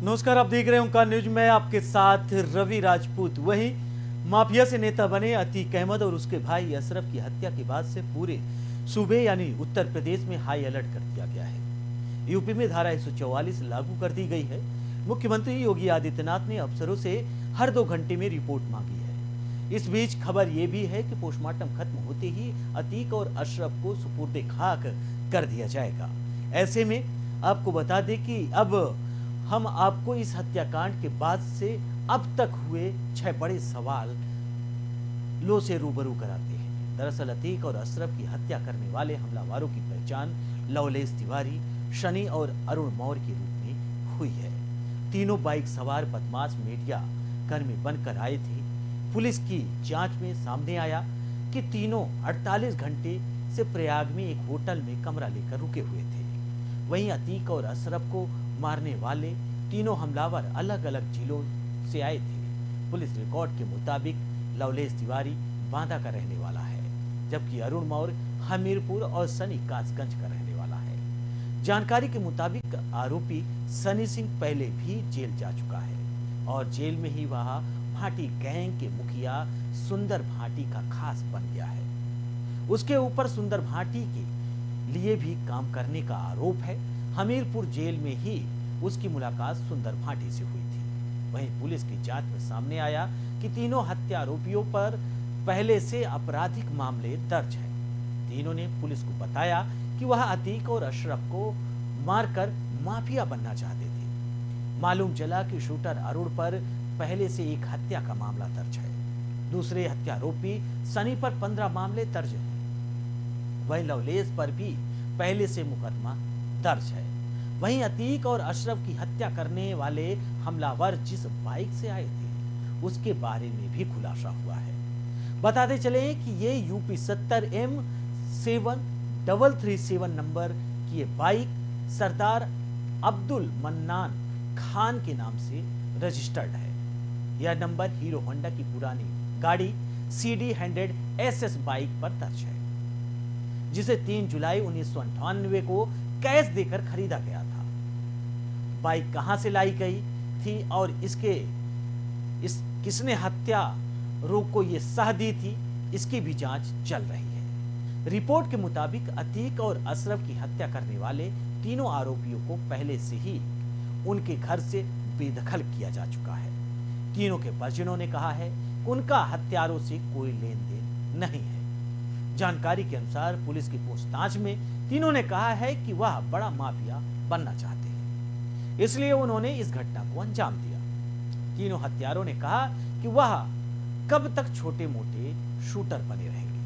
नमस्कार, आप देख रहे हैं ओंकार न्यूज में आपके साथ रवि राजपूत। वहीं माफिया से नेता बने अतीक अहमद और उसके भाई अशरफ की हत्या के बाद से पूरे सूबे यानी उत्तर प्रदेश में हाई अलर्ट कर दिया गया है। यूपी में धारा 144 लागू कर दी गई है। मुख्यमंत्री योगी आदित्यनाथ ने अफसरों से हर 2 घंटे में रिपोर्ट मांगी है। इस बीच खबर यह भी है कि पोस्टमार्टम खत्म होते ही अतीक और अशरफ को सुपुर्दे खाक कर दिया जाएगा। ऐसे में आपको बता दें कि अब हम आपको इस हत्याकांड के बाद से अब तक हुए 6 बड़े सवाल लो से रूबरू कराते हैं। दरअसल अतीक और अशरफ की हत्या करने वाले हमलावरों की पहचान लवलेश तिवारी, शनि और अरुण मौर्य के रूप में हुई है। तीनों बाइक सवार बदमाश मीडिया कर्मी बनकर आए थे। पुलिस की जांच में सामने आया कि तीनों 48 घंटे से प्रयाग में एक होटल में कमरा लेकर रुके हुए थे। वहीं अतीक और अशरफ को मारने वाले तीनों हमलावर अलग अलग जिलों से आए थे। पुलिस रिकॉर्ड के मुताबिक लवलेश तिवारी बांदा का रहने वाला है, जबकि अरुण मौर्य हमीरपुर और सनी कासगंज का रहने वाला है। जानकारी के मुताबिक आरोपी सनी सिंह पहले भी जेल जा चुका है और जेल में ही वह भाटी गैंग के मुखिया सुंदर भाटी का खास बन गया है। उसके ऊपर सुंदर भाटी के लिए भी काम करने का आरोप है। हमीरपुर जेल में ही उसकी मुलाकात सुंदर भाटी से हुई थी। वहीं पुलिस की जांच में सामने आया कि तीनों हत्या आरोपियों पर पहले से आपराधिक मामले दर्ज हैं। तीनों ने पुलिस को बताया कि वह अतीक और अशरफ को मारकर माफिया बनना चाहते थे। मालूम चला कि शूटर अरुण पर पहले से एक हत्या का मामला दर्ज है। दूसरे हत्या आरोपी सनी पर 15 मामले दर्ज हैं। वहीं लवलेश पर भी पहले से मुकदमा दर्ज है। वहीं अतीक और अशरफ की हत्या करने वाले हमलावर जिस बाइक से आए थे उसके बारे में भी खुलासा हुआ है। बताते चले कि ये यूपी 70M 7337 नंबर की ये बाइक सरदार अब्दुल मन्नान खान के नाम से रजिस्टर्ड है। यह नंबर हीरो होंडा की पुरानी गाड़ी CD 100 SS बाइक पर दर्ज है, जिसे 3 जुलाई 1998 को कैश देकर खरीदा गया था। बाइक कहां से लाई गई थी और किसने हत्या रोक को यह सह दी थी, इसकी भी जांच चल रही है। रिपोर्ट के मुताबिक अतीक और अशरफ की हत्या करने वाले तीनों आरोपियों को पहले से ही उनके घर से बेदखल किया जा चुका है। तीनों के परिजनों ने कहा है कि उनका हत्यारों से कोई लेन देन नहीं है। जानकारी के अनुसार पुलिस की पूछताछ में तीनों ने कहा है कि वह बड़ा माफिया बनना चाहते हैं, इसलिए उन्होंने इस घटना को अंजाम दिया। तीनों हत्यारों ने कहा कि वह कब तक छोटे मोटे शूटर बने रहेंगे,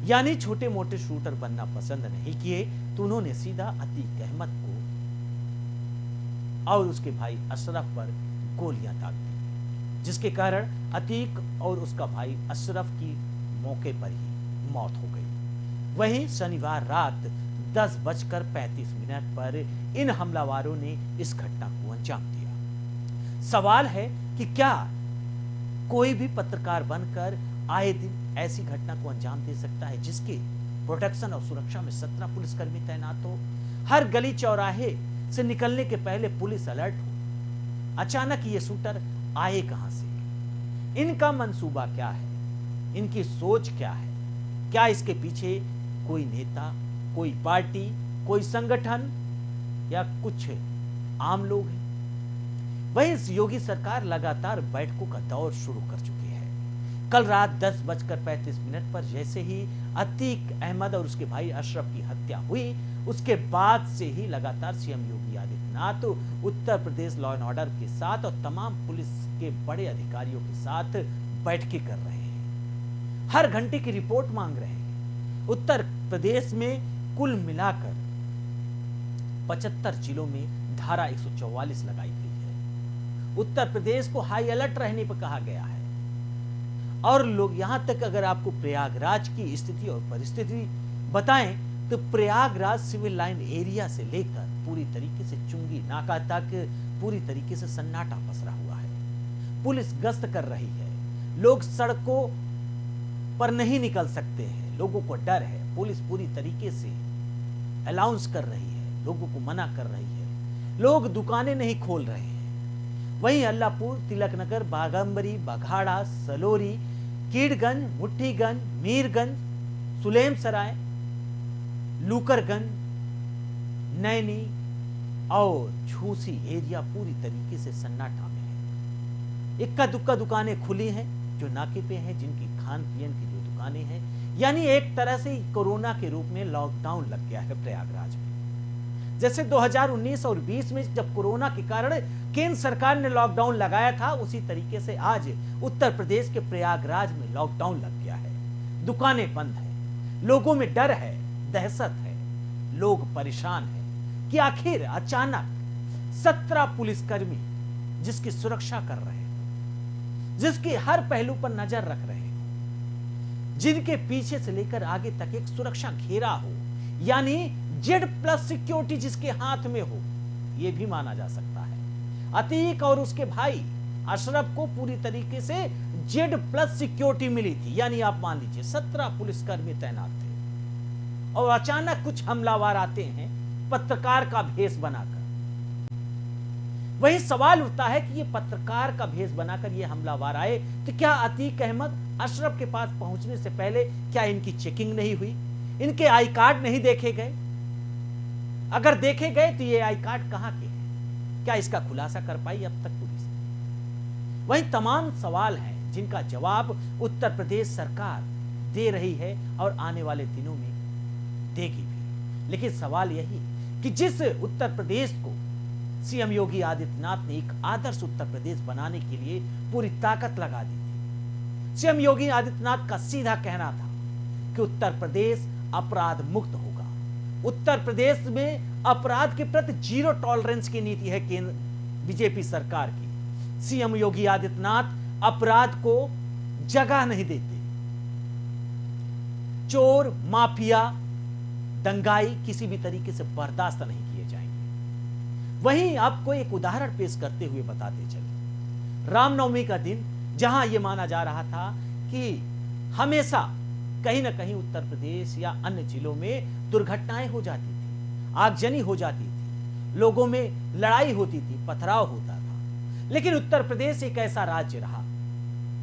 यानी छोटे मोटे शूटर बनना पसंद नहीं किए तो उन्होंने सीधा अतीक अहमद को और उसके भाई अशरफ पर गोलियां दाग दी, जिसके कारण अतीक और उसका भाई अशरफ की मौके पर ही मौत हो गई। वहीं शनिवार रात 10:35 पर इन हमलावरों ने इस घटना को अंजाम दिया। सवाल है कि क्या कोई भी पत्रकार बनकर आए दिन ऐसी घटना को अंजाम दे सकता है, जिसके प्रोटेक्शन और सुरक्षा में 17 पुलिसकर्मी तैनात हो, हर गली चौराहे से निकलने के पहले पुलिस अलर्ट हो। अचानक ये शूटर आए कहां से? इनका मंसूबा क्या है? इनकी सोच क्या है? क्या इसके पीछे कोई नेता, कोई पार्टी, कोई संगठन या कुछ आम लोग हैं? वहीं इस योगी सरकार लगातार बैठकों का दौर शुरू कर चुकी है। कल रात 10:35 पर जैसे ही अतीक अहमद और उसके भाई अशरफ की हत्या हुई, उसके बाद से ही लगातार CM Yogi Adityanath Uttar Pradesh law and order के साथ और तमाम पुलिस के बड़े अधिकारियों के साथ बैठकें कर रहे हैं। हर घंटे की रिपोर्ट मांग रहे हैं। उत्तर प्रदेश में कुल मिलाकर 75 जिलों में धारा 144 लगाई गई है। उत्तर प्रदेश को हाई अलर्ट रहने पर कहा गया है और लोग यहां तक, अगर आपको प्रयागराज की स्थिति और परिस्थिति बताएं तो प्रयागराज सिविल लाइन एरिया से लेकर पूरी तरीके से चुंगी नाका तक पूरी तरीके से सन्नाटा पसरा हुआ है। पुलिस गश्त कर रही है। लोग सड़कों पर नहीं निकल सकते हैं, लोगों को डर है। पुलिस पूरी तरीके से अलाउंस कर रही है, लोगों को मना कर रही है। लोग दुकानें नहीं खोल रहे हैं। वहीं अल्लापुर, तिलकनगर, बागंबरी, बघाड़ा, सलोरी, कीड़गंज, मुट्ठीगंज, मीरगंज, सुलेमसराय, लूकरगंज, नैनी और झूसी एरिया पूरी तरीके से सन्नाटा में है। इक्का दुक्का दुकानें खुली हैं जो नाके पे हैं, जिनकी खान पीन की जो दुकानें हैं, यानी एक तरह से कोरोना के रूप में लॉकडाउन लग गया है प्रयागराज में। जैसे 2019 और 20 में जब कोरोना के कारण केंद्र सरकार ने लॉकडाउन लगाया था, उसी तरीके से आज उत्तर प्रदेश के प्रयागराज में लॉकडाउन लग गया है। दुकानें बंद हैं, लोगों में डर है, दहशत है, लोग परेशान हैं कि आखिर अचानक 17 पुलिसकर्मी जिसकी सुरक्षा कर रहे हैं, जिसके हर पहलू पर नजर रख रहे हैं, जिनके पीछे से लेकर आगे तक एक सुरक्षा घेरा हो, यानी Z+ सिक्योरिटी जिसके हाथ में हो, यह भी माना जा सकता है। अतीक और उसके भाई अशरफ को पूरी तरीके से Z+ सिक्योरिटी मिली थी, यानी आप मान लीजिए 17 पुलिसकर्मी तैनात थे। और अचानक कुछ हमलावर आते हैं पत्रकार का भेष बनाकर। वही सवाल उठता है कि ये पत्रकार का भेष बनाकर ये हमलावर आए, तो क्या अतीक अहमद अशरफ के पास पहुंचने से पहले क्या इनकी चेकिंग नहीं हुई, इनके आई कार्ड नहीं देखे गए? अगर देखे गए तो ये आई कार्ड कहां के हैं? क्या इसका खुलासा कर पाई अब तक पुलिस? वही तमाम सवाल हैं जिनका जवाब उत्तर प्रदेश सरकार दे रही है और आने वाले दिनों में देगी भी। लेकिन सवाल यही कि जिस उत्तर प्रदेश को सीएम योगी आदित्यनाथ ने एक आदर्श उत्तर प्रदेश बनाने के लिए पूरी ताकत लगा दी थी, सीएम योगी आदित्यनाथ का सीधा कहना था कि उत्तर प्रदेश अपराध मुक्त होगा। उत्तर प्रदेश में अपराध के प्रति 0 टॉलरेंस की नीति है केंद्र बीजेपी सरकार की। सीएम योगी आदित्यनाथ अपराध को जगह नहीं देते। चोर, माफिया, दंगाई किसी भी तरीके से बर्दाश्त नहीं किए जाएंगे। वहीं आपको एक उदाहरण पेश करते हुए बताते चले, रामनवमी का दिन जहां यह माना जा रहा था कि हमेशा कहीं ना कहीं उत्तर प्रदेश या अन्य जिलों में दुर्घटनाएं हो जाती थी, आगजनी हो जाती थी, लोगों में लड़ाई होती थी, पथराव होता था। लेकिन उत्तर प्रदेश एक ऐसा राज्य रहा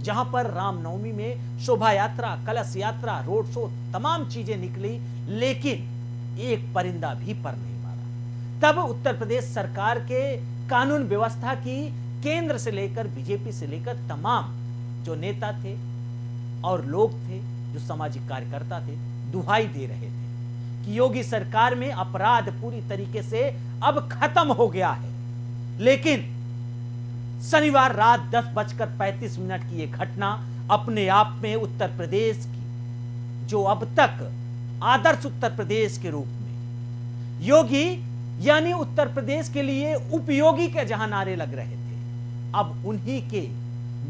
जहां पर रामनवमी में शोभा यात्रा, कलश यात्रा, रोड शो, तमाम चीजें निकली, लेकिन एक परिंदा भी पर नहीं मारा। तब उत्तर प्रदेश सरकार के कानून व्यवस्था की केंद्र से लेकर बीजेपी से लेकर तमाम जो नेता थे और लोग थे, जो सामाजिक कार्यकर्ता थे, दुहाई दे रहे थे कि योगी सरकार में अपराध पूरी तरीके से अब खत्म हो गया है। लेकिन शनिवार रात 10:35 की यह घटना अपने आप में उत्तर प्रदेश की जो अब तक आदर्श उत्तर प्रदेश के रूप में योगी यानी उत्तर प्रदेश के लिए उपयोगी के जहां नारे लग रहे थे, अब उन्हीं के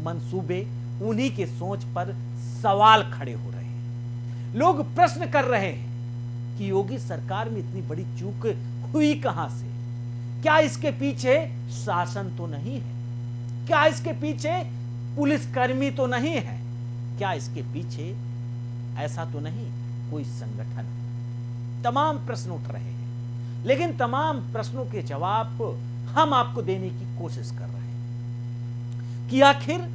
मंसूबे, उन्हीं के सोच पर सवाल खड़े हो रहे हैं। लोग प्रश्न कर रहे हैं कि योगी सरकार में इतनी बड़ी चूक हुई कहां से? क्या इसके पीछे शासन तो नहीं है? क्या इसके पीछे पुलिसकर्मी तो नहीं है? क्या इसके पीछे ऐसा तो नहीं कोई संगठन? तमाम प्रश्न उठ रहे हैं, लेकिन तमाम प्रश्नों के जवाब हम आपको देने की कोशिश कर रहे हैं कि आखिर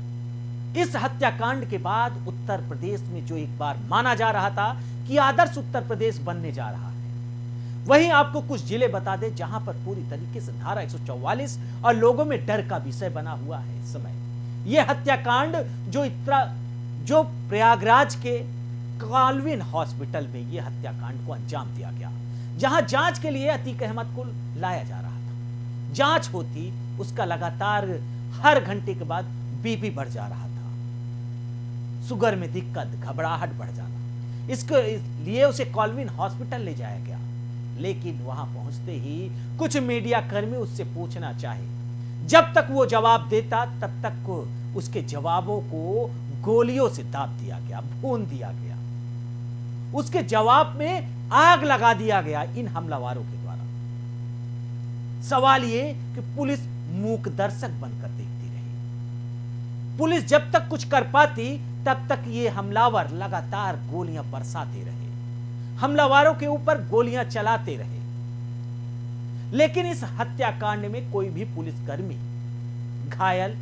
इस हत्याकांड के बाद उत्तर प्रदेश में जो एक बार माना जा रहा था कि आदर्श उत्तर प्रदेश बनने जा रहा है, वहीं आपको कुछ जिले बता दें जहां पर पूरी तरीके से धारा 144 और लोगों में डर का विषय बना हुआ है इस समय। यह हत्याकांड जो प्रयागराज के कॉलविन हॉस्पिटल में यह हत्याकांड को अंजाम दिया गया, जहां जांच के लिए अतीक अहमद को लाया जा रहा था। जांच होती, उसका लगातार हर घंटे के बाद बीपी बढ़ जा रहा था, शुगर में दिक्कत, घबराहट बढ़ जाना। इसके लिए उसे कॉलविन हॉस्पिटल ले जाया गया, लेकिन वहां पहुंचते ही कुछ मीडिया कर्मी उससे पूछना चाहे। जब तक वो जवाब देता तब तक उसके जवाबों को गोलियों से दाब दिया गया, भून दिया गया। उसके जवाब में आग लगा दिया गया इन हमलावरों के द्वारा। सवाल ये कि पुलिस मूक दर्शक बनकर देखती रही। पुलिस जब तक कुछ कर पाती तब तक ये हमलावर लगातार गोलियां बरसाते रहे, हमलावरों के ऊपर गोलियां चलाते रहे। लेकिन इस हत्याकांड में कोई भी पुलिसकर्मी घायल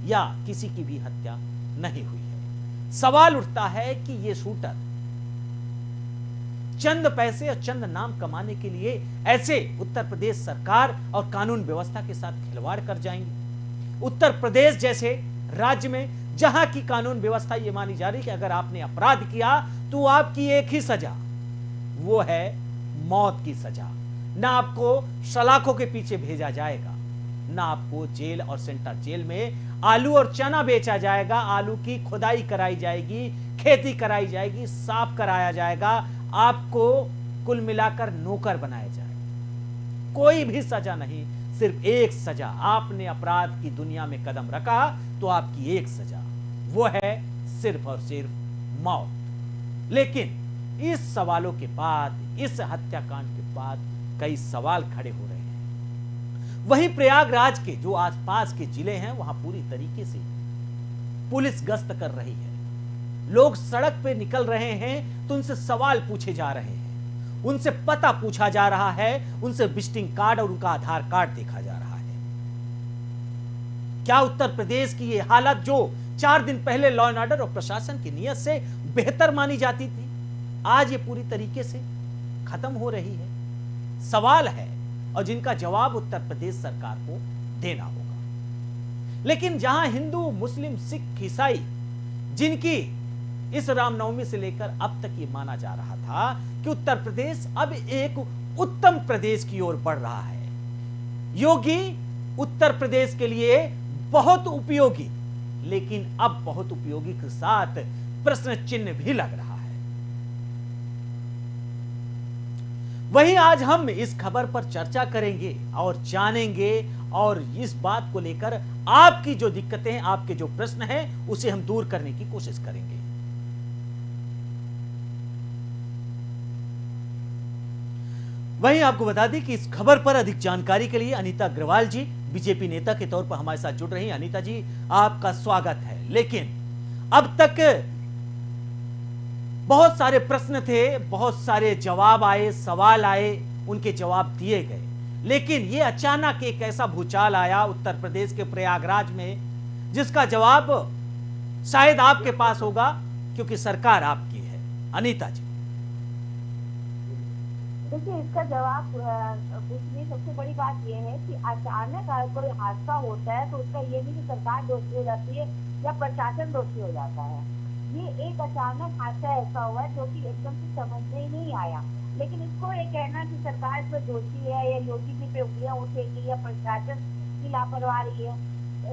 या किसी की भी हत्या नहीं हुई है। सवाल उठता है कि ये शूटर चंद पैसे और चंद नाम कमाने के लिए ऐसे उत्तर प्रदेश सरकार और कानून व्यवस्था के साथ खिलवाड़ कर जाएंगे। उत्तर प्रदेश जैसे राज्य में जहां की कानून व्यवस्था ये मानी जा रही कि अगर आपने अपराध किया तो आपकी एक ही सजा, वो है मौत की सजा। ना आपको सलाखों के पीछे भेजा जाएगा, ना आपको जेल और सेंट्रल जेल में आलू और चना बेचा जाएगा, आलू की खुदाई कराई जाएगी, खेती कराई जाएगी, साफ कराया जाएगा, आपको कुल मिलाकर नौकर बनाया जाएगा। कोई भी सजा नहीं, सिर्फ एक सजा। आपने अपराध की दुनिया में कदम रखा तो आपकी एक सजा, वो है सिर्फ और सिर्फ मौत। लेकिन इस सवालों के बाद, इस हत्याकांड के बाद कई सवाल खड़े हो रहे हैं। वहीं प्रयागराज के जो आसपास के जिले हैं वहां पूरी तरीके से पुलिस गश्त कर रही है। लोग सड़क पे निकल रहे हैं तो उनसे सवाल पूछे जा रहे हैं, उनसे पता पूछा जा रहा है, उनसे विजिटिंग कार्ड और उनका आधार कार्ड देखा जा रहा है। क्या उत्तर प्रदेश की ये हालत जो 4 दिन पहले लॉ एंड ऑर्डर और प्रशासन की नीयत से बेहतर मानी जाती थी, आज ये पूरी तरीके से खत्म हो रही है? सवाल है और जिनका जवाब उत्तर प्रदेश सरकार को देना होगा। लेकिन जहां हिंदू, मुस्लिम, सिख, ईसाई, जिनकी इस रामनवमी से लेकर अब तक ये माना जा रहा था कि उत्तर प्रदेश अब एक उत्तम प्रदेश की ओर बढ़ रहा है, योगी उत्तर प्रदेश के लिए बहुत उपयोगी, लेकिन अब बहुत उपयोगी के साथ प्रश्न चिन्ह भी लग रहा है। वहीं आज हम इस खबर पर चर्चा करेंगे और जानेंगे और इस बात को लेकर आपकी जो दिक्कतें हैं, आपके जो प्रश्न हैं, उसे हम दूर करने की कोशिश करेंगे। वहीं आपको बता दें कि इस खबर पर अधिक जानकारी के लिए अनीता अग्रवाल जी बीजेपी नेता के तौर पर हमारे साथ जुड़ रही हैं। अनीता जी, आपका स्वागत है। लेकिन अब तक बहुत सारे प्रश्न थे, बहुत सारे जवाब आए, सवाल आए, उनके जवाब दिए गए, लेकिन यह अचानक एक ऐसा भूचाल आया उत्तर प्रदेश के प्रयागराज में जिसका जवाब शायद आपके पास होगा क्योंकि सरकार आपकी है। अनीता जी, देखिए, इसका जवाब कुछ नहीं। सबसे बड़ी बात यह है कि अचानक कोई हादसा होता है तो उसका ये नहीं कि सरकार दोषी हो जाती है या प्रशासन दोषी हो जाता है। ये एक अचानक हादसा ऐसा हुआ है जो कि एकदम से समझ में ही नहीं आया। लेकिन इसको ये कहना कि सरकार इसमें दोषी है या योगी जी पे उंगलियां उठेगी या प्रशासन की लापरवाही है,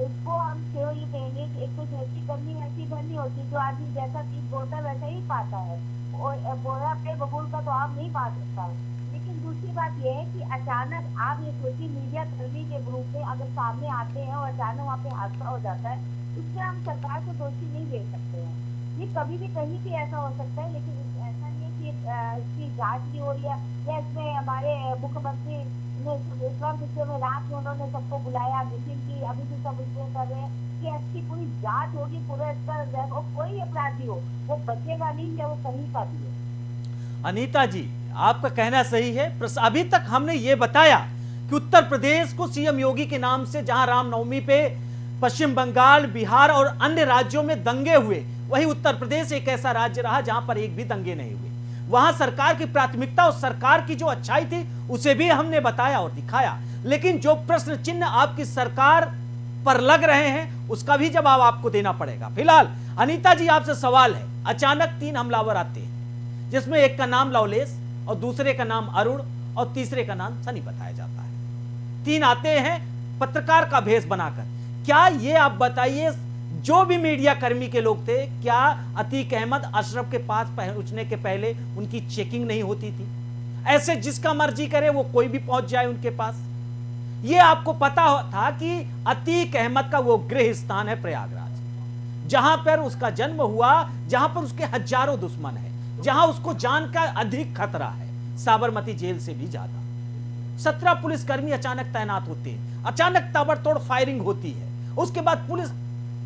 इसको हम केवल ये कहेंगे कि एक तो जैसी करनी वैसी भरनी होती, जो आदमी जैसा चीज बोलता है वैसा ही पाता है, और बोला पे बबूल का तो आप नहीं पा सकता है। लेकिन दूसरी बात यह है कि अचानक आप ये सोचिए, मीडिया कर्मी के ग्रुप में अगर सामने आते हैं और अचानक वहाँ पे हादसा हो जाता है, उससे हम सरकार को दोषी नहीं दे सकते हैं। ये कभी भी कहीं भी ऐसा हो सकता है, लेकिन ऐसा नहीं है कि इसकी जांच भी हो रही है या इसमें हमारे मुख्यमंत्री ने इस में रात में उन्होंने सबको बुलाया मीटिंग की, अभी भी सब इसमें कर रहे हैं कि इसकी पूरी जांच होगी, पूरा इसका और कोई अपराधी हो वो बचेगा नहीं, या वो कहीं का भी हो। अनीता जी, आपका कहना सही है। अभी तक हमने ये बताया कि उत्तर प्रदेश को सीएम योगी के नाम से जहां रामनवमी पे पश्चिम बंगाल, बिहार और अन्य राज्यों में दंगे हुए, वहीं उत्तर प्रदेश एक ऐसा राज्य रहा जहां पर एक भी दंगे नहीं हुए। वहां सरकार की प्राथमिकता और सरकार की जो अच्छाई थी उसे भी हमने बताया और दिखाया। लेकिन जो प्रश्न चिन्ह आपकी सरकार पर लग रहे हैं उसका भी जवाब आपको देना पड़ेगा। फिलहाल अनीता जी, आपसे सवाल है, अचानक 3 हमलावर आते हैं जिसमें एक का नाम लवलेश और दूसरे का नाम अरुण और तीसरे का नाम सनी बताया जाता है। 3 आते हैं पत्रकार का भेष बनाकर। क्या ये आप बताइए, जो भी मीडिया कर्मी के लोग थे, क्या अतीक अहमद अशरफ के पास पहुंचने के पहले उनकी चेकिंग नहीं होती थी? ऐसे जिसका मर्जी करे वो कोई भी पहुंच जाए उनके पास। ये आपको पता था कि अतीक अहमद का वो गृह स्थान है प्रयागराज, जहां पर उसका जन्म हुआ, जहां पर उसके हजारों दुश्मन है, जहां उसको जान का अधिक खतरा है, साबरमती जेल से भी ज्यादा। 17 पुलिसकर्मी अचानक तैनात होते हैं, अचानक ताबड़तोड़ फायरिंग होती है, उसके बाद पुलिस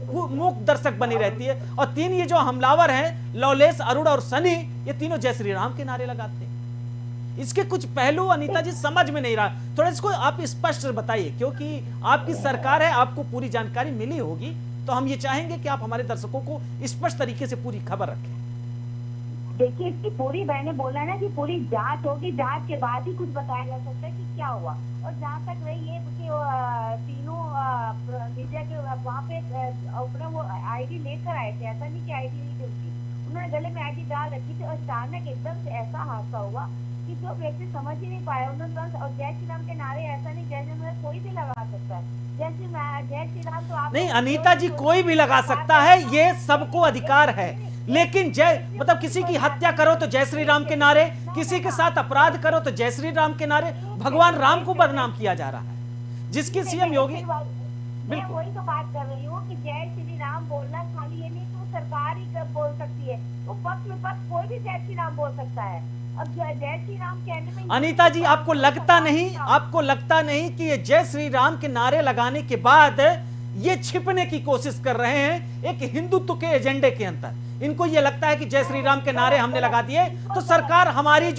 मूक दर्शक बनी रहती है, और 3 ये जो हमलावर हैं, लवलेश, अरुण और सनी, ये तीनों जय श्री राम के नारे लगाते हैं। इसके कुछ पहलू अनीता जी समझ में नहीं रहा, थोड़ा इसको आप स्पष्ट बताइए, क्योंकि आपकी सरकार है, आपको पूरी जानकारी मिली होगी, तो हम ये चाहेंगे कि आप हमारे दर्शकों को स्पष्ट तरीके से पूरी खबर रखें। देखिए, इसकी पूरी मैंने बोला ना कि पूरी जांच होगी, जांच के बाद ही कुछ बताया जा सकता है कि क्या हुआ। और जहाँ तक रही ये कि तीनों मीडिया के वहाँ पे अपना वो आईडी लेकर आए थे, ऐसा नहीं कि आईडी नहीं थी उनकी, उन्होंने गले में आईडी डाल रखी थी। और अचानक एकदम से ऐसा हादसा हुआ कि जो व्यक्ति समझ ही नहीं पाया, उन्होंने और जय श्री राम के नारे ऐसा नहीं जय जय कोई भी लगा सकता है, जय श्री राम तो आप नहीं अनीता जी, कोई भी लगा सकता है, ये सबको अधिकार है, लेकिन जय मतलब किसी की हत्या करो तो जय श्री राम के नारे, किसी के साथ अपराध करो तो जय श्री राम के नारे, भगवान राम को बदनाम किया जा रहा है, जिसकी सीएम योगी। मैं वही तो बात कर रही हूँ कि जय श्री राम बोलना खाली ये नहीं कि वो सरकार ही बोल सकती है, वो पक्ष विपक्ष कोई भी जय श्री राम बोल सकता है। अब जय श्री राम कहने में अनीता जी, आपको लगता नहीं कि ये जय श्री राम के नारे लगाने के बाद ये छिपने की कोशिश कर रहे हैं एक हिंदुत्व के एजेंडे के अंदर? इनको ये लगता है कि जय श्री राम के नारे हमने लगा दिए तो सरकार हमारी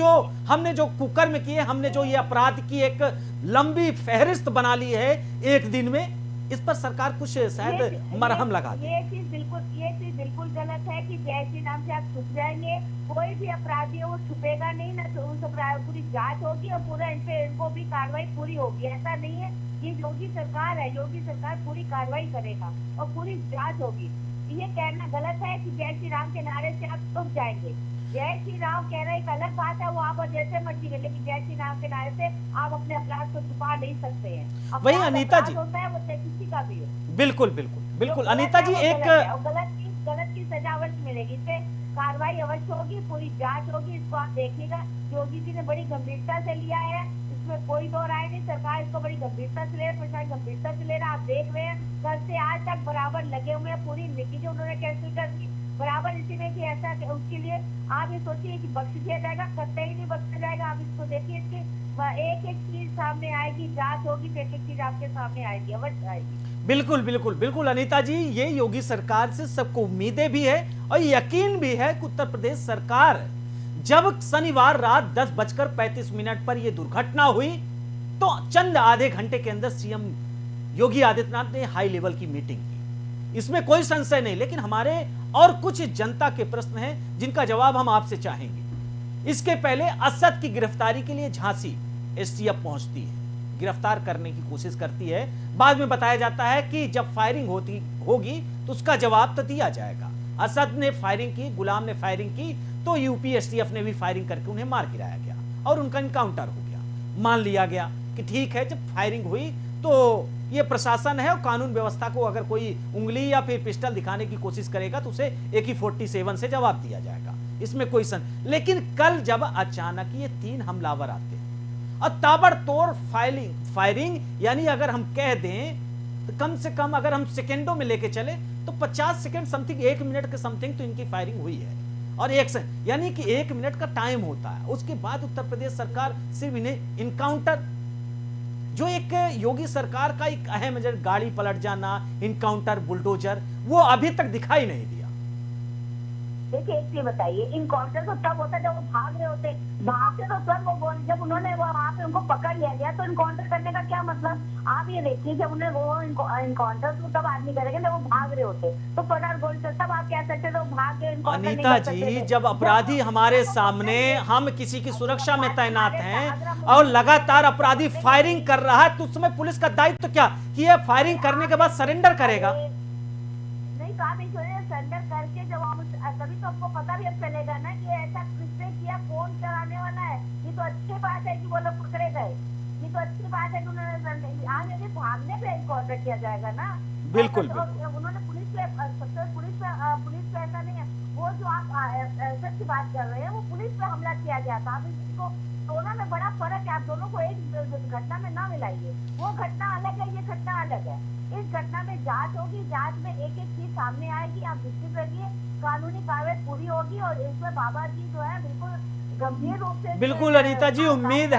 हमने जो कुकर्म किए, हमने जो ये अपराध की एक लंबी फहरिस्त बना ली है एक दिन में, इस पर सरकार कुछ शायद मरहम लगा दे। ये चीज बिल्कुल गलत है कि जय श्री राम से आप छुप जाएंगे। कोई भी अपराधी है वो छुपेगा नहीं ना, तो उन पूरी जांच होगी और पूरा इनको भी कार्रवाई पूरी होगी। ऐसा नहीं है, ये योगी सरकार है, योगी सरकार पूरी कार्रवाई करेगा और पूरी जांच होगी। ये कहना गलत है कि जय श्री राम के नारे से आप छुप जाएंगे। जय श्री राम कहना एक अलग बात है, वो आप जैसे मर्जी कर, लेकिन जय श्री राम के नारे से आप अपने अपराध को छुपा नहीं सकते हैं। वही अनीता जी होता है वो किसी का भी हो। बिल्कुल अनीता जी, एक गलत की सजा अवश्य मिलेगी, इस पे कार्रवाई अवश्य होगी, पूरी जांच होगी। इसको आप देखिएगा, योगी जी ने बड़ी गंभीरता से लिया है, इसमें कोई दो राय नहीं। सरकार इसको बड़ी गंभीरता से ले रहा है, प्रशासन गंभीरता से ले रहा है। आप देख रहे हैं कल से आज तक बराबर लगे हुए हैं, पूरी नीति जो उन्होंने कैंसिल कर दी बराबर इसी में कि ऐसा उसके लिए आप ये सोचिए कि बख्श दिया जाएगा, कतई नहीं बख्शा जाएगा। आप इसको देखिए, इसकी एक एक चीज सामने आएगी, जांच होगी, एक एक चीज आपके सामने आएगी, अवश्य आएगी। बिल्कुल अनीता जी, ये योगी सरकार से सबको उम्मीदें भी है और यकीन भी है कि उत्तर प्रदेश सरकार जब शनिवार रात 10:35 पर यह दुर्घटना हुई तो चंद आधे घंटे के अंदर सीएम योगी आदित्यनाथ ने हाई लेवल की मीटिंग की, इसमें कोई संशय नहीं। लेकिन हमारे और कुछ जनता के प्रश्न हैं जिनका जवाब हम आपसे चाहेंगे। इसके पहले असद की गिरफ्तारी के लिए झांसी एसटीएफ पहुंचती है, गिरफ्तार करने की कोशिश करती है। बाद में बताया जाता है कि जब फायरिंग होगी तो उसका जवाब तो दिया जाएगा। असद ने फायरिंग की, गुलाम ने फायरिंग की, तो यूपी एसटीएफ ने भी फायरिंग करके उन्हें मार गिराया गया और उनका इनकाउंटर हो गया। मान लिया गया कि ठीक है, जब फायरिंग हुई तो ये प्रशासन है और कानून व्यवस्था को अगर कोई उंगली या फिर पिस्टल दिखाने की कोशिश करेगा तो उसे AK-47 से जवाब दिया जाएगा, इसमें कोई लेकिन कल जब अचानक ये 3 हमलावर आते हैं और ताबड़तोड़ फायरिंग, यानी अगर हम कह दें तो कम से कम अगर हम सेकेंडों में लेके चले तो 50 सेकेंड समथिंग, 1 मिनट के समथिंग तो इनकी फायरिंग हुई है। और यानी कि 1 मिनट का टाइम होता है। उसके बाद उत्तर प्रदेश सरकार सिर्फ इन्हें इनकाउंटर, जो एक योगी सरकार का एक अहम एजेंडा, गाड़ी पलट जाना, इनकाउंटर, बुलडोजर, वो अभी तक दिखाई नहीं दिया। देखिए, एक चीज बताइए, इनकाउंटर तो तब होता है जब वो भाग रहे होते, भागते तो तब वो जब उन्होंने वहां पे उनको पकड़ लिया गया तो इनकाउंटर करने का क्या मतलब? आप ये देखिए, जब उन्हें वो इनकाउंटर तो तब आदमी करेंगे जब वो भाग रहे होते, तो पकड़ गोली तब आप कह सकते थे भाग गए। अनीता जी, जब अपराधी हमारे सामने, हम किसी की सुरक्षा में तैनात हैं और लगातार अपराधी फायरिंग कर रहा है तो उस समय पुलिस का दायित्व क्या कि ये फायरिंग करने के बाद सरेंडर करेगा? नहीं, तो आप सरेंडर करके जब हम तभी तो आपको पता भी अब चलेगा ना कि ऐसा किसने किया, कौन चलाने वाला है। ये तो अच्छी बात है कि वो लोग पकड़े गए, ये तो अच्छी बात है कि उन्होंने आज यदि भागने पे इनकाउंटर किया जाएगा ना। बिल्कुल उन्होंने पुलिस पे ऐसा नहीं है, वो जो आप सच की बात कर रहे हैं वो पुलिस पे हमला किया गया था। आप इसको दोनों में बड़ा फर्क है, आप दोनों को एक घटना में ना मिलाइए। वो घटना अलग है, ये घटना अलग है। इस घटना में जांच होगी, जांच में एक एक चीज सामने आएगी, आप निश्चित रहिए कानूनी कार्रवाई पूरी होगी। और इसमें बाबा जी जो है बिल्कुल गंभीर रूप से, बिल्कुल अनीता जी, उम्मीद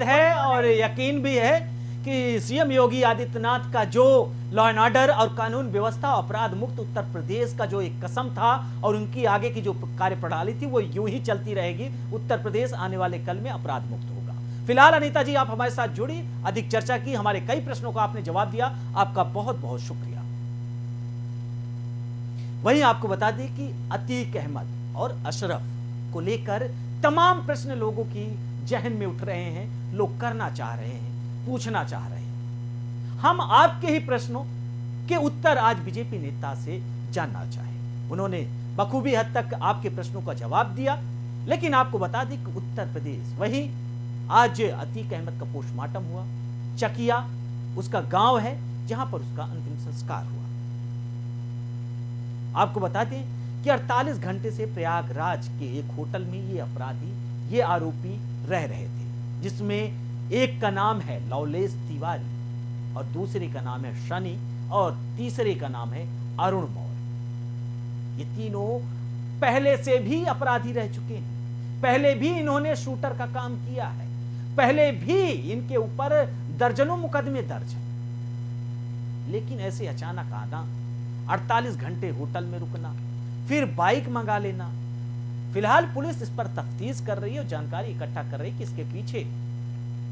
है और यकीन भी है कि सीएम योगी आदित्यनाथ का जो लॉ एंड ऑर्डर और कानून व्यवस्था अपराध मुक्त उत्तर प्रदेश का जो एक कसम था और उनकी आगे की जो कार्यप्रणाली थी वो यूं ही चलती रहेगी। उत्तर प्रदेश आने वाले कल में अपराध मुक्त होगा। फिलहाल अनीता जी, आप हमारे साथ जुड़ी, अधिक चर्चा की, हमारे कई प्रश्नों का आपने जवाब दिया, आपका बहुत बहुत शुक्रिया। वहीं आपको बता दें कि अतीक अहमद और अशरफ को लेकर तमाम प्रश्न लोगों की जहन में उठ रहे हैं, लोग करना चाह रहे हैं, पूछना चाह रहे हैं। हम आपके ही प्रश्नों के उत्तर आज बीजेपी नेता से जानना चाहे। उन्होंने बखूबी हद तक आपके प्रश्नों का जवाब दिया, लेकिन आपको बता दें कि उत्तर प्रदेश, वहीं आज अतीक अहमद का पोस्टमार्टम हुआ। चकिया उसका गांव है जहां पर उसका अंतिम संस्कार हुआ। आपको बता दें कि 48 घंटे से प्रयागराज के एक होटल में ये अपराधी, ये आरोपी रह रहे थे, जिसमें एक का नाम है लवलेश तिवारी और दूसरे का नाम है शनि और तीसरे का नाम है अरुण मौर्य। ये तीनों पहले से भी अपराधी रह चुके हैं, पहले भी इन्होंने शूटर का काम किया है, पहले भी इनके ऊपर दर्जनों मुकदमे दर्ज हैं। लेकिन ऐसे अचानक आना, 48 घंटे होटल में रुकना, फिर बाइक मंगा लेना। फिलहाल पुलिस इस पर तफ्तीश कर रही है और जानकारी इकट्ठा कर रही है कि इसके पीछे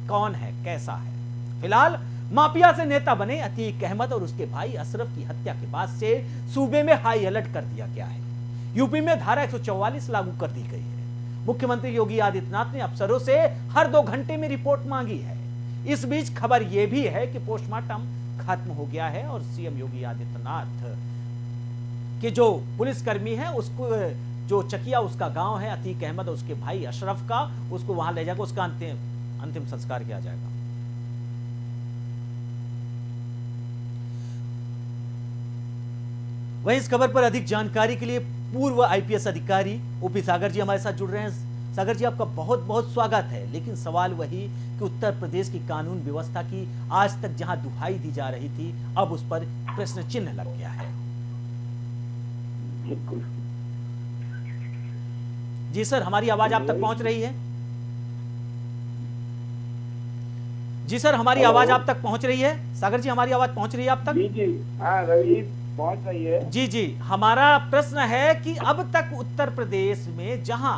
कौन है, कैसा है। फिलहाल माफिया से नेता बने अतीक अहमद और उसके भाई अशरफ की हत्या के बाद से सूबे में हाई अलर्ट कर दिया गया है। यूपी में धारा 144 लागू कर दी गई है। मुख्यमंत्री योगी आदित्यनाथ ने अफसरों से हर 2 घंटे में रिपोर्ट मांगी है। इस बीच खबर यह भी है कि पोस्टमार्टम खत्म हो गया है और सीएम योगी आदित्यनाथ के जो पुलिसकर्मी है, उसको जो चकिया उसका गांव है अतीक अहमद और उसके भाई अशरफ का, उसको वहां ले जाकर उसका अंतिम संस्कार किया जाएगा। वहीं इस खबर पर अधिक जानकारी के लिए पूर्व आईपीएस अधिकारी ओपी सागर जी हमारे साथ जुड़ रहे हैं। सागर जी, आपका बहुत बहुत स्वागत है। लेकिन सवाल वही कि उत्तर प्रदेश की कानून व्यवस्था की आज तक जहां दुहाई दी जा रही थी, अब उस पर प्रश्न चिन्ह लग गया है। जी सर, हमारी आवाज आप तक पहुंच रही है? जी सर, हमारी आवाज आप तक पहुंच रही है? सागर जी, हमारी आवाज पहुंच रही है आप तक? जी जी, हाँ रवि, पहुंच रही है। जी जी, हमारा प्रश्न है कि अब तक उत्तर प्रदेश में जहां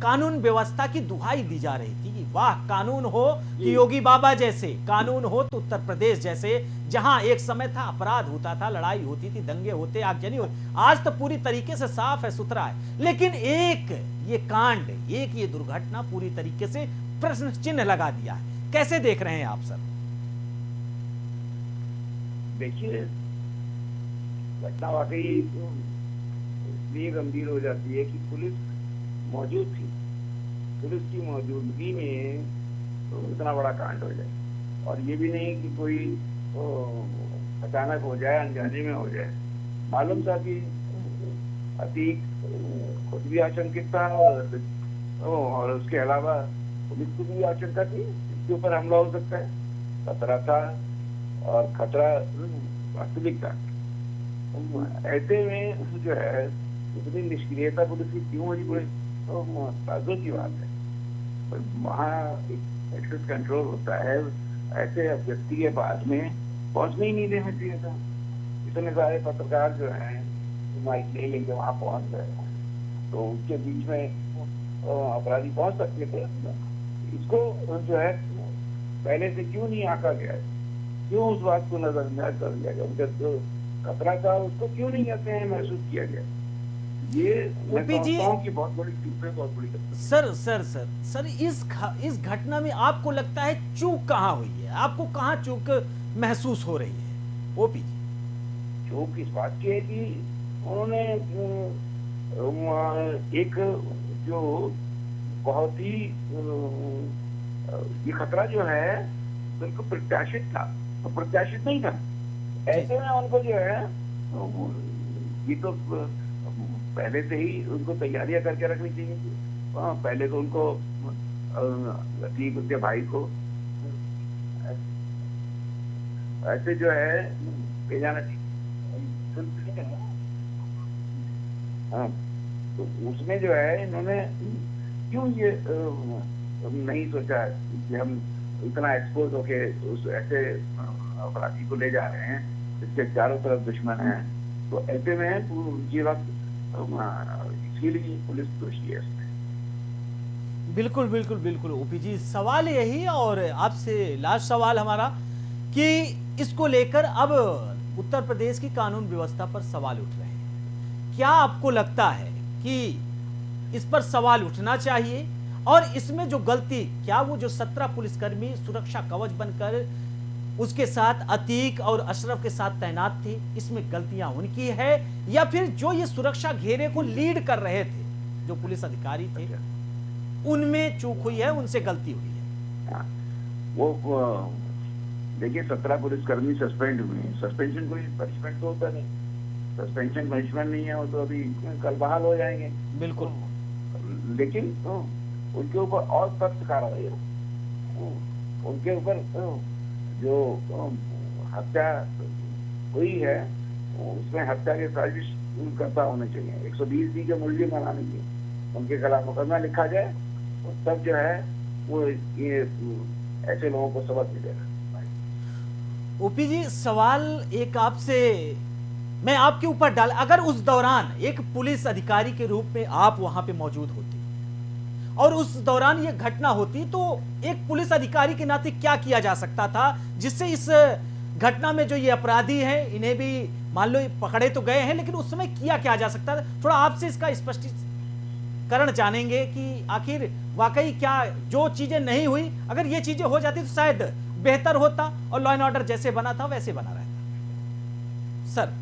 कानून व्यवस्था की दुहाई दी जा रही थी, वाह कानून हो कि योगी बाबा जैसे, कानून हो तो उत्तर प्रदेश जैसे, जहां एक समय था अपराध होता था, लड़ाई होती थी, दंगे होते, आगजनी होती, आज तो पूरी तरीके से साफ है, सुथरा है। लेकिन एक ये कांड, एक ये दुर्घटना पूरी तरीके से प्रश्न चिन्ह लगा दिया है। कैसे देख रहे हैं आप सर? देखिए, घटना वाकई इसलिए गंभीर हो जाती है कि पुलिस मौजूद थी। पुलिस की मौजूदगी में तो इतना बड़ा कांड हो जाए, और ये भी नहीं कि कोई अचानक हो जाए, अनजाने में हो जाए। मालूम था कि अतीक खुद भी आशंकित था और उसके अलावा पुलिस को भी आशंका थी इसके ऊपर हमला हो सकता है। खतरा था और खतरा वास्तविक था। ऐसे में जो है इतनी निष्क्रियता पुलिस की क्यों हो रही, बड़े ताज्जुब की बात है। वहाँ एक्सेस कंट्रोल होता है, ऐसे व्यक्ति के पास में पहुंचने ही नहीं देना चाहिए था। इतने सारे पत्रकार जो हैं माइक ले लेंगे वहाँ पहुंच गए, तो उसके बीच में अपराधी पहुंच सकते थे। इसको जो है पहले से क्यों नहीं आंका गया, क्यों उस बात को नजरअंदाज कर दिया गया, उनका जो खतरा था उसको क्यों नहीं कहते हैं महसूस किया गया। ये मैं समझता हूं कि बहुत बड़ी चूक है, बहुत बड़ी सर सर सर सर इस घटना में आपको लगता है चूक कहाँ हुई है? आपको कहाँ चूक महसूस हो रही है ओपी जी? चूक इस बात की है कि उन्होंने एक जो बहुत ही ये खतरा जो है बिल्कुल प्रत्याशित था, तो प्रत्याशित नहीं था। ऐसे में उनको जो है ये तो पहले से ही उनको तैयारियां करके रखनी चाहिए थी। पहले तो उनको अतीक उसके भाई को ऐसे जो है भेजाना चाहिए। हाँ, तो उसमें जो है इन्होंने क्यों ये नहीं सोचा कि हम इतना एक्सपोज होके उस ऐसे अपराधी को ले जा रहे हैं, इसके चारों तरफ दुश्मन है, तो ऐसे में उनकी वक्त इसके लिए पुलिस दोषी है इसमें। बिल्कुल बिल्कुल बिल्कुल ओपी जी, सवाल यही है और आपसे लास्ट सवाल हमारा कि इसको लेकर अब उत्तर प्रदेश की कानून व्यवस्था पर सवाल उठ रहे हैं। क्या आपको लगता है कि इस पर सवाल उठना चाहिए और इसमें जो गलती, क्या वो जो 17 पुलिसकर्मी सुरक्षा कवच बनकर उसके साथ अतीक और अशरफ के साथ तैनात थे, इसमें गलतियां उनकी है या फिर जो ये सुरक्षा घेरे को लीड कर रहे थे जो पुलिस अधिकारी थे उनमें चूक हुई है, उनसे गलती हुई है? वो देखिए 17 पुलिसकर्मी सस्पेंड हुए हैं। सस्पेंशन कोई पनिशमेंट तो होता नहीं, सस्पेंशन पनिशमेंट नहीं है, वो तो अभी कल बहाल हो जाएंगे। बिल्कुल। लेकिन उनके ऊपर और सख्त कार्रवाई हो, उनके ऊपर जो हत्या हुई है उसमें हत्या के साजिश करता होने चाहिए, 120 के मुलजिम बनाने चाहिए, उनके खिलाफ मुकदमा लिखा जाए, और तब जो है वो ये ऐसे लोगों को सबक मिलेगा। ओपी जी, सवाल एक आपसे मैं आपके ऊपर डाल, अगर उस दौरान एक पुलिस अधिकारी के रूप में आप वहां पे मौजूद होते और उस दौरान ये घटना होती तो एक पुलिस अधिकारी के नाते क्या किया जा सकता था जिससे इस घटना में जो ये अपराधी हैं इन्हें भी मान लो पकड़े तो गए हैं, लेकिन उस समय किया क्या जा सकता था? थोड़ा आपसे इसका स्पष्टीकरण जानेंगे कि आखिर वाकई क्या जो चीजें नहीं हुई, अगर ये चीजें हो जाती तो शायद बेहतर होता और लॉ एंड ऑर्डर जैसे बना था वैसे बना रहता। सर,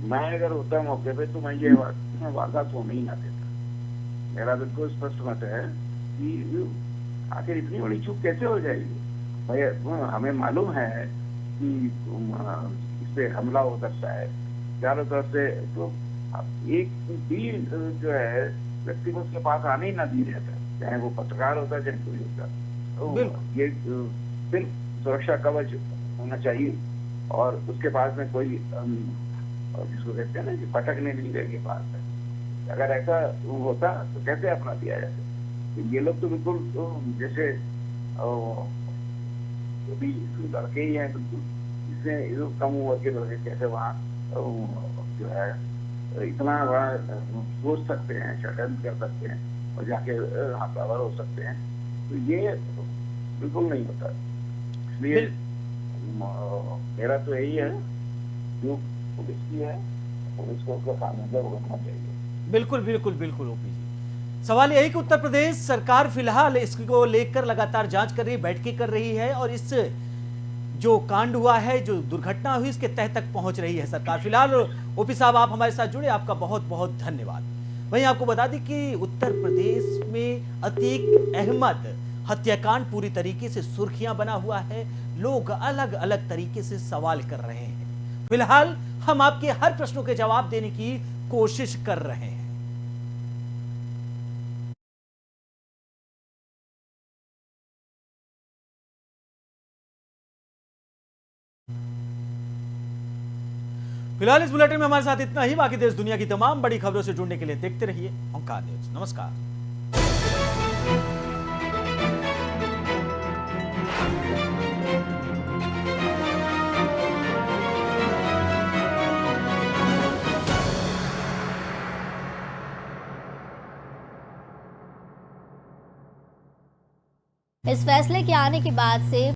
मैं अगर होता मौके पे तो मैं ये वारदात होने ही ना देता। मेरा बिल्कुल स्पष्ट मत है कि आखिर इतनी बड़ी चूक कैसे हो जाएगी। भाई हमें मालूम है कि इस पे हमला हो सकता है चारों तरफ से, तो एक भी जो है व्यक्ति को उसके पास आने ही ना दी जाता, चाहे वो पत्रकार होता चाहे कोई होता। तो ये सिर्फ सुरक्षा कवच होना चाहिए और उसके पास में कोई जिसको कहते हैं ना कि पटकने नहीं देंगे पास है। अगर ऐसा होता तो कैसे अपना दिया जाता? ये लोग तो बिल्कुल जैसे भी लड़के ही हैं, बिल्कुल इसमें कम उम्र के लड़के कैसे वहाँ जो है इतना बड़ा सोच सकते हैं, षड्यंत्र कर सकते हैं और जाके हमलावर हो सकते हैं। तो ये बिल्कुल नहीं होता। इसलिए मेरा तो यही है, जो पुलिस की है पुलिस को उसका खामियाजा भुगतना चाहिए। बिल्कुल बिल्कुल बिल्कुल ओपी जी, सवाल यही कि उत्तर प्रदेश सरकार फिलहाल इसको लेकर लगातार जांच कर रही, बैठकें कर रही है और इस जो कांड हुआ है, जो दुर्घटना हुई, इसके तह तक पहुंच रही है सरकार। फिलहाल ओपी साहब आप हमारे साथ जुड़े, आपका बहुत बहुत धन्यवाद। वहीं आपको बता दें कि उत्तर प्रदेश में अतीक अहमद हत्याकांड पूरी तरीके से सुर्खियां बना हुआ है, लोग अलग अलग तरीके से सवाल कर रहे हैं। फिलहाल हम आपके हर प्रश्नों के जवाब देने की कोशिश कर रहे हैं। फिलहाल इस बुलेटिन में हमारे साथ इतना ही। बाकी देश दुनिया की तमाम बड़ी खबरों से जुड़ने के लिए देखते रहिए ओंकार न्यूज। नमस्कार। इस फैसले के आने के बाद से